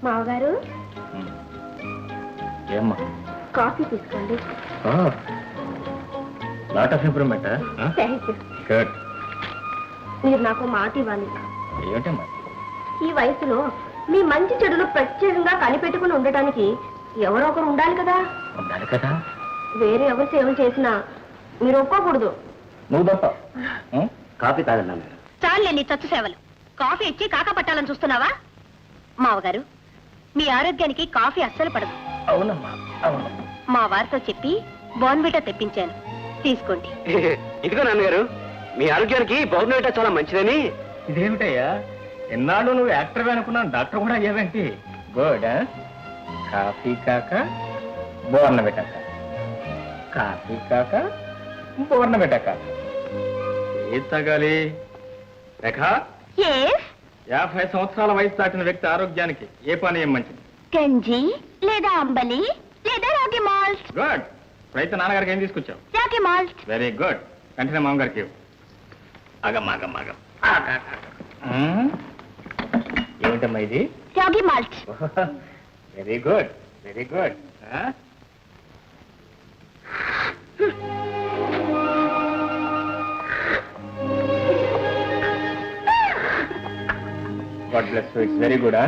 మావగారు ఏమ్మా కాఫీ తీసుకోండి. Lot of improvement. Thank you. Good. మీరు నాకు మాట ఇవ్వాలి. ఏమిటమ్మా? ఈ వయసులో మీ మంచి చెడులు ప్రత్యేకంగా కనిపెట్టుకుని ఉండటానికి ఎవరో ఒకరు ఉండాలి కదా. ఉండాలి కదా. వేరే ఎవరు సేవలు చేసినా మీరు ఒప్పుకోకూడదు. నువ్వు తప్ప కాఫీ తాగన్నా. చాలే నీ చచ్చు సేవలు. కాఫీ ఇచ్చి కాకా పట్టాలని చూస్తున్నావా? మావగారు, మీ ఆరోగ్యానికి కాఫీ అస్సలు పడదు. అవునమ్మా, అవును. మా వారితో చెప్పి బోర్న్విటా తెప్పించాను, తీసుకోండి. ఇదిగో నాన్నగారు, మీ ఆరోగ్యానికి బోర్న్విటా చాలా మంచిదని. ఇదేమిటయ్యా, ఎన్నాళ్ళు నువ్వు యాక్టర్ అనుకున్నాను, డాక్టర్ కూడా అయ్యావేంటి? గుడ్. కాఫీ కాక బోర్న్విటా కాక, కాఫీ కాక బోర్న్విటా కాక. ఏది తాగాలి రేఖ? 50 సంవత్సరాల వయసు దాటిన వ్యక్తి ఆరోగ్యానికి ఏ పానీయం మంచిది? గంజి లేదా అంబలి లేదా రాగి మాల్ట్. గుడ్. అయితే నాన్నగారికి ఏం తీసుకొచ్చావు? రాగి మాల్ట్. Very good. వెంటనే మామగారికి ఏమిటమ్మా ఇది? రాగి malt. Very good, very good. God bless you. It's very good, huh?